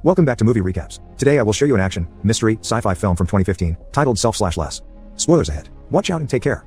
Welcome back to Movie Recaps. Today I will show you an action, mystery, sci-fi film from 2015, titled Self/Less. Spoilers ahead. Watch out and take care.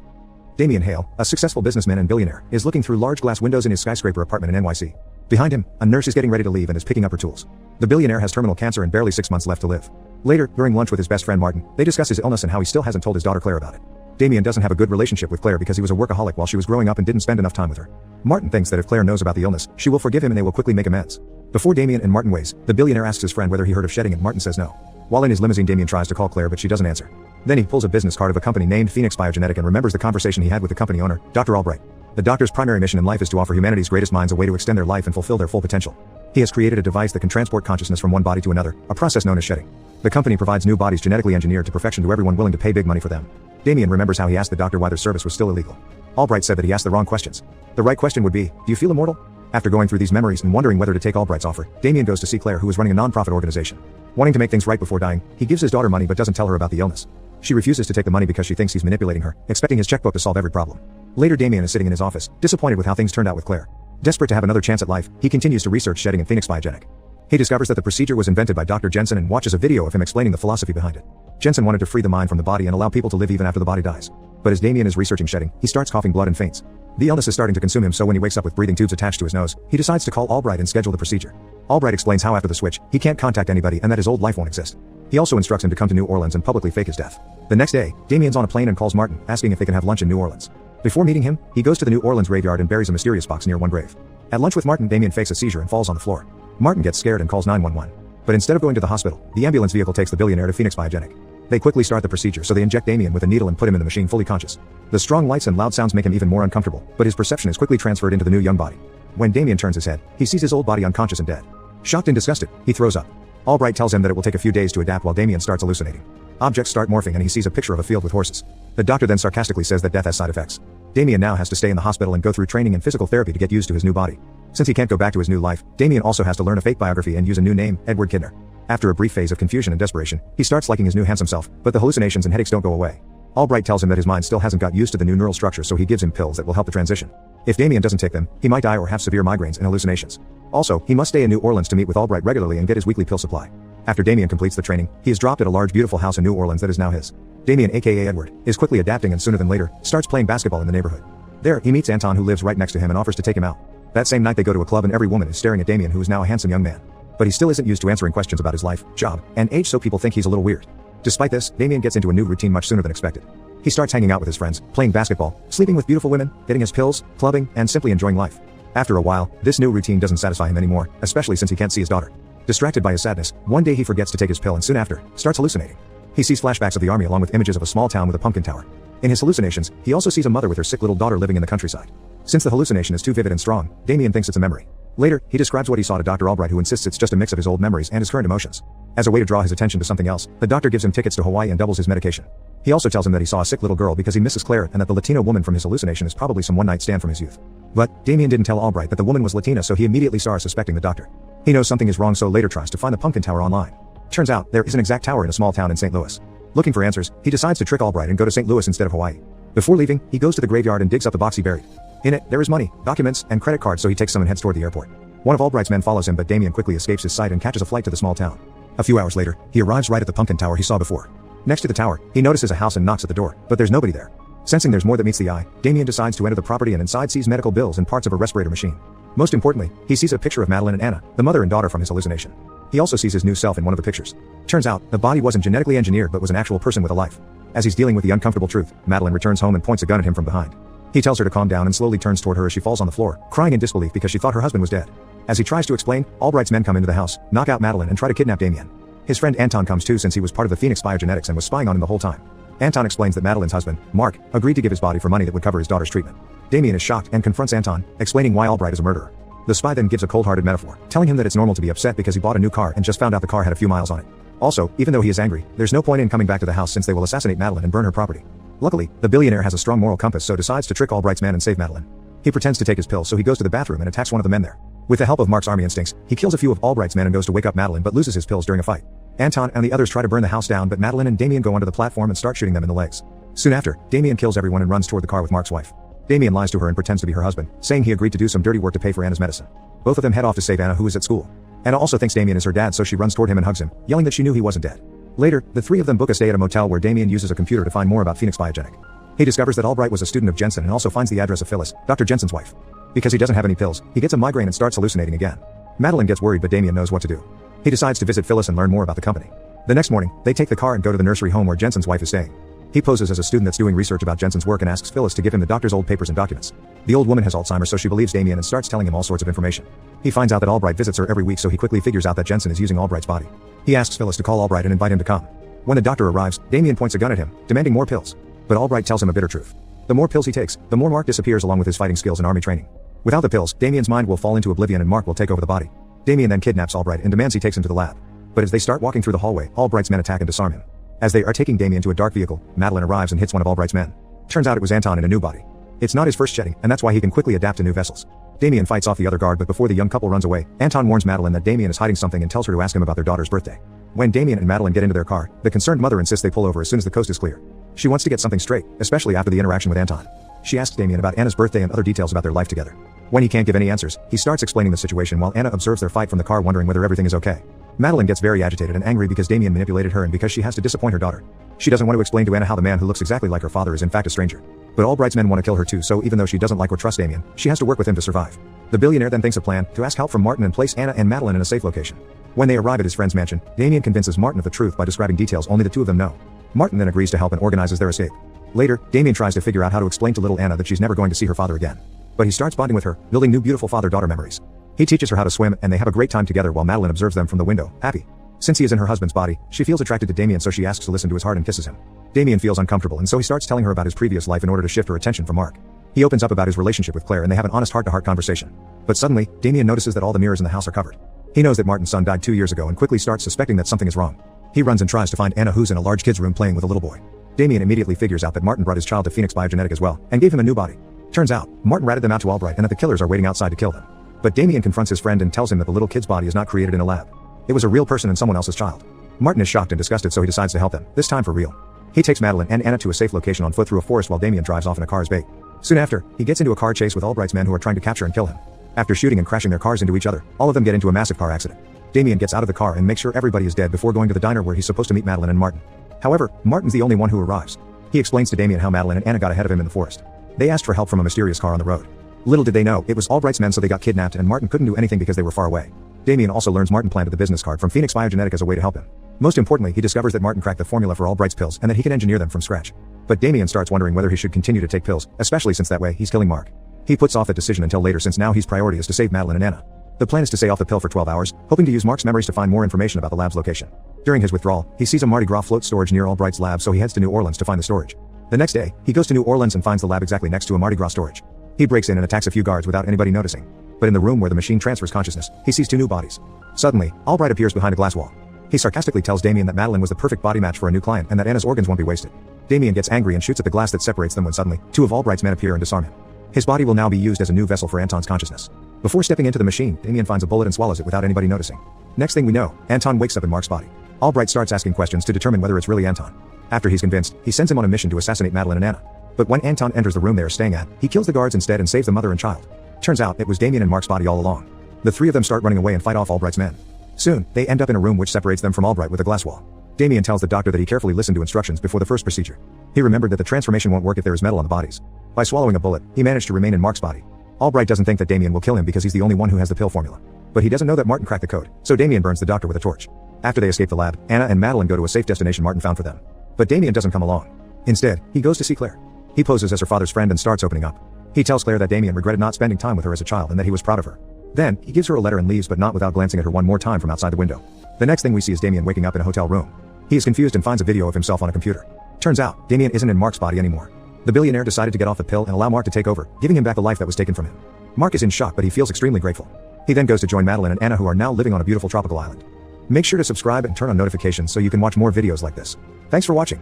Damien Hale, a successful businessman and billionaire, is looking through large glass windows in his skyscraper apartment in NYC. Behind him, a nurse is getting ready to leave and is picking up her tools. The billionaire has terminal cancer and barely 6 months left to live. Later, during lunch with his best friend Martin, they discuss his illness and how he still hasn't told his daughter Claire about it. Damien doesn't have a good relationship with Claire because he was a workaholic while she was growing up and didn't spend enough time with her. Martin thinks that if Claire knows about the illness, she will forgive him and they will quickly make amends. Before Damien and Martin weighs, the billionaire asks his friend whether he heard of shedding and Martin says no. While in his limousine, Damien tries to call Claire but she doesn't answer. Then he pulls a business card of a company named Phoenix Biogenetic and remembers the conversation he had with the company owner, Dr. Albright. The doctor's primary mission in life is to offer humanity's greatest minds a way to extend their life and fulfill their full potential. He has created a device that can transport consciousness from one body to another, a process known as shedding. The company provides new bodies genetically engineered to perfection to everyone willing to pay big money for them. Damien remembers how he asked the doctor why their service was still illegal. Albright said that he asked the wrong questions. The right question would be, do you feel immortal? After going through these memories and wondering whether to take Albright's offer, Damien goes to see Claire, who is running a non-profit organization. Wanting to make things right before dying, he gives his daughter money but doesn't tell her about the illness. She refuses to take the money because she thinks he's manipulating her, expecting his checkbook to solve every problem. Later, Damien is sitting in his office, disappointed with how things turned out with Claire. Desperate to have another chance at life, he continues to research shedding at Phoenix Biogenetic. He discovers that the procedure was invented by Dr. Jensen and watches a video of him explaining the philosophy behind it. Jensen wanted to free the mind from the body and allow people to live even after the body dies. But as Damien is researching shedding, he starts coughing blood and faints. The illness is starting to consume him, so when he wakes up with breathing tubes attached to his nose, he decides to call Albright and schedule the procedure. Albright explains how after the switch, he can't contact anybody and that his old life won't exist. He also instructs him to come to New Orleans and publicly fake his death. The next day, Damien's on a plane and calls Martin, asking if they can have lunch in New Orleans. Before meeting him, he goes to the New Orleans graveyard and buries a mysterious box near one grave. At lunch with Martin, Damien fakes a seizure and falls on the floor. Martin gets scared and calls 911. But instead of going to the hospital, the ambulance vehicle takes the billionaire to Phoenix Biogenetic. They quickly start the procedure, so they inject Damien with a needle and put him in the machine fully conscious. The strong lights and loud sounds make him even more uncomfortable, but his perception is quickly transferred into the new young body. When Damien turns his head, he sees his old body unconscious and dead. Shocked and disgusted, he throws up. Albright tells him that it will take a few days to adapt while Damien starts hallucinating. Objects start morphing and he sees a picture of a field with horses. The doctor then sarcastically says that death has side effects. Damien now has to stay in the hospital and go through training and physical therapy to get used to his new body. Since he can't go back to his new life, Damien also has to learn a fake biography and use a new name, Edward Kidner. After a brief phase of confusion and desperation, he starts liking his new handsome self, but the hallucinations and headaches don't go away. Albright tells him that his mind still hasn't got used to the new neural structure, so he gives him pills that will help the transition. If Damien doesn't take them, he might die or have severe migraines and hallucinations. Also, he must stay in New Orleans to meet with Albright regularly and get his weekly pill supply. After Damien completes the training, he is dropped at a large beautiful house in New Orleans that is now his. Damien, aka Edward, is quickly adapting and sooner than later, starts playing basketball in the neighborhood. There, he meets Anton, who lives right next to him and offers to take him out. That same night they go to a club and every woman is staring at Damien, who is now a handsome young man. But he still isn't used to answering questions about his life, job, and age, so people think he's a little weird. Despite this, Damien gets into a new routine much sooner than expected. He starts hanging out with his friends, playing basketball, sleeping with beautiful women, getting his pills, clubbing, and simply enjoying life. After a while, this new routine doesn't satisfy him anymore, especially since he can't see his daughter. Distracted by his sadness, one day he forgets to take his pill and soon after, starts hallucinating. He sees flashbacks of the army along with images of a small town with a pumpkin tower. In his hallucinations, he also sees a mother with her sick little daughter living in the countryside. Since the hallucination is too vivid and strong, Damien thinks it's a memory. Later, he describes what he saw to Dr. Albright, who insists it's just a mix of his old memories and his current emotions. As a way to draw his attention to something else, the doctor gives him tickets to Hawaii and doubles his medication. He also tells him that he saw a sick little girl because he misses Claire and that the Latina woman from his hallucination is probably some one-night stand from his youth. But Damien didn't tell Albright that the woman was Latina, so he immediately starts suspecting the doctor. He knows something is wrong, so later tries to find the pumpkin tower online. Turns out, there is an exact tower in a small town in St. Louis. Looking for answers, he decides to trick Albright and go to St. Louis instead of Hawaii. Before leaving, he goes to the graveyard and digs up the box he buried. In it, there is money, documents, and credit cards, so he takes some and heads toward the airport. One of Albright's men follows him, but Damien quickly escapes his sight and catches a flight to the small town. A few hours later, he arrives right at the pumpkin tower he saw before. Next to the tower, he notices a house and knocks at the door, but there's nobody there. Sensing there's more that meets the eye, Damien decides to enter the property and inside sees medical bills and parts of a respirator machine. Most importantly, he sees a picture of Madeline and Anna, the mother and daughter from his hallucination. He also sees his new self in one of the pictures. Turns out, the body wasn't genetically engineered but was an actual person with a life. As he's dealing with the uncomfortable truth, Madeline returns home and points a gun at him from behind. He tells her to calm down and slowly turns toward her as she falls on the floor, crying in disbelief because she thought her husband was dead. As he tries to explain, Albright's men come into the house, knock out Madeline and try to kidnap Damien. His friend Anton comes too, since he was part of the Phoenix Biogenetics and was spying on him the whole time. Anton explains that Madeline's husband, Mark, agreed to give his body for money that would cover his daughter's treatment. Damien is shocked and confronts Anton, explaining why Albright is a murderer. The spy then gives a cold-hearted metaphor, telling him that it's normal to be upset because he bought a new car and just found out the car had a few miles on it. Also, even though he is angry, there's no point in coming back to the house since they will assassinate Madeline and burn her property. Luckily, the billionaire has a strong moral compass, so decides to trick Albright's man and save Madeline. He pretends to take his pill, so he goes to the bathroom and attacks one of the men there. With the help of Mark's army instincts, he kills a few of Albright's men and goes to wake up Madeline but loses his pills during a fight. Anton and the others try to burn the house down, but Madeline and Damien go onto the platform and start shooting them in the legs. Soon after, Damien kills everyone and runs toward the car with Mark's wife. Damien lies to her and pretends to be her husband, saying he agreed to do some dirty work to pay for Anna's medicine. Both of them head off to save Anna, who is at school. Anna also thinks Damien is her dad, so she runs toward him and hugs him, yelling that she knew he wasn't dead. Later, the three of them book a stay at a motel where Damien uses a computer to find more about Phoenix Biogenic. He discovers that Albright was a student of Jensen and also finds the address of Phyllis, Dr. Jensen's wife. Because he doesn't have any pills, he gets a migraine and starts hallucinating again. Madeline gets worried, but Damien knows what to do. He decides to visit Phyllis and learn more about the company. The next morning, they take the car and go to the nursery home where Jensen's wife is staying. He poses as a student that's doing research about Jensen's work and asks Phyllis to give him the doctor's old papers and documents. The old woman has Alzheimer's, so she believes Damien and starts telling him all sorts of information. He finds out that Albright visits her every week, so he quickly figures out that Jensen is using Albright's body. He asks Phyllis to call Albright and invite him to come. When the doctor arrives, Damien points a gun at him, demanding more pills. But Albright tells him a bitter truth. The more pills he takes, the more Mark disappears along with his fighting skills and army training. Without the pills, Damien's mind will fall into oblivion and Mark will take over the body. Damien then kidnaps Albright and demands he takes him to the lab. But as they start walking through the hallway, Albright's men attack and disarm him. As they are taking Damien to a dark vehicle, Madeline arrives and hits one of Albright's men. Turns out it was Anton in a new body. It's not his first shedding, and that's why he can quickly adapt to new vessels. Damien fights off the other guard, but before the young couple runs away, Anton warns Madeline that Damien is hiding something and tells her to ask him about their daughter's birthday. When Damien and Madeline get into their car, the concerned mother insists they pull over as soon as the coast is clear. She wants to get something straight, especially after the interaction with Anton. She asks Damien about Anna's birthday and other details about their life together. When he can't give any answers, he starts explaining the situation while Anna observes their fight from the car, wondering whether everything is okay. Madeline gets very agitated and angry because Damien manipulated her and because she has to disappoint her daughter. She doesn't want to explain to Anna how the man who looks exactly like her father is in fact a stranger. But Albright's men want to kill her too, so even though she doesn't like or trust Damien, she has to work with him to survive. The billionaire then thinks a plan to ask help from Martin and place Anna and Madeline in a safe location. When they arrive at his friend's mansion, Damien convinces Martin of the truth by describing details only the two of them know. Martin then agrees to help and organizes their escape. Later, Damien tries to figure out how to explain to little Anna that she's never going to see her father again. But he starts bonding with her, building new beautiful father-daughter memories. He teaches her how to swim, and they have a great time together while Madeline observes them from the window, happy. Since he is in her husband's body, she feels attracted to Damien, so she asks to listen to his heart and kisses him. Damien feels uncomfortable, and so he starts telling her about his previous life in order to shift her attention from Mark. He opens up about his relationship with Claire and they have an honest heart-to-heart conversation. But suddenly, Damien notices that all the mirrors in the house are covered. He knows that Martin's son died 2 years ago and quickly starts suspecting that something is wrong. He runs and tries to find Anna, who's in a large kid's room playing with a little boy. Damien immediately figures out that Martin brought his child to Phoenix Biogenetic as well, and gave him a new body. Turns out, Martin ratted them out to Albright and that the killers are waiting outside to kill them. But Damien confronts his friend and tells him that the little kid's body is not created in a lab. It was a real person and someone else's child. Martin is shocked and disgusted, so he decides to help them, this time for real. He takes Madeline and Anna to a safe location on foot through a forest while Damien drives off in a car as bait. Soon after, he gets into a car chase with Albright's men who are trying to capture and kill him. After shooting and crashing their cars into each other, all of them get into a massive car accident. Damien gets out of the car and makes sure everybody is dead before going to the diner where he's supposed to meet Madeline and Martin. However, Martin's the only one who arrives. He explains to Damien how Madeline and Anna got ahead of him in the forest. They asked for help from a mysterious car on the road. Little did they know, it was Albright's men, so they got kidnapped and Martin couldn't do anything because they were far away. Damien also learns Martin planted the business card from Phoenix Biogenetic as a way to help him. Most importantly, he discovers that Martin cracked the formula for Albright's pills and that he can engineer them from scratch. But Damien starts wondering whether he should continue to take pills, especially since that way he's killing Mark. He puts off that decision until later since now his priority is to save Madeline and Anna. The plan is to stay off the pill for 12 hours, hoping to use Mark's memories to find more information about the lab's location. During his withdrawal, he sees a Mardi Gras float storage near Albright's lab, so he heads to New Orleans to find the storage. The next day, he goes to New Orleans and finds the lab exactly next to a Mardi Gras storage. He breaks in and attacks a few guards without anybody noticing. But in the room where the machine transfers consciousness, he sees two new bodies. Suddenly, Albright appears behind a glass wall. He sarcastically tells Damien that Madeline was the perfect body match for a new client and that Anna's organs won't be wasted. Damien gets angry and shoots at the glass that separates them when suddenly, two of Albright's men appear and disarm him. His body will now be used as a new vessel for Anton's consciousness. Before stepping into the machine, Damien finds a bullet and swallows it without anybody noticing. Next thing we know, Anton wakes up in Mark's body. Albright starts asking questions to determine whether it's really Anton. After he's convinced, he sends him on a mission to assassinate Madeline and Anna. But when Anton enters the room they are staying at, he kills the guards instead and saves the mother and child. Turns out, it was Damien and Mark's body all along. The three of them start running away and fight off Albright's men. Soon, they end up in a room which separates them from Albright with a glass wall. Damien tells the doctor that he carefully listened to instructions before the first procedure. He remembered that the transformation won't work if there is metal on the bodies. By swallowing a bullet, he managed to remain in Mark's body. Albright doesn't think that Damien will kill him because he's the only one who has the pill formula. But he doesn't know that Martin cracked the code, so Damien burns the doctor with a torch. After they escape the lab, Anna and Madeline go to a safe destination Martin found for them. But Damien doesn't come along. Instead, he goes to see Claire. He poses as her father's friend and starts opening up. He tells Claire that Damien regretted not spending time with her as a child and that he was proud of her. Then, he gives her a letter and leaves, but not without glancing at her one more time from outside the window. The next thing we see is Damien waking up in a hotel room. He is confused and finds a video of himself on a computer. Turns out, Damien isn't in Mark's body anymore. The billionaire decided to get off the pill and allow Mark to take over, giving him back the life that was taken from him. Mark is in shock, but he feels extremely grateful. He then goes to join Madeline and Anna, who are now living on a beautiful tropical island. Make sure to subscribe and turn on notifications so you can watch more videos like this. Thanks for watching.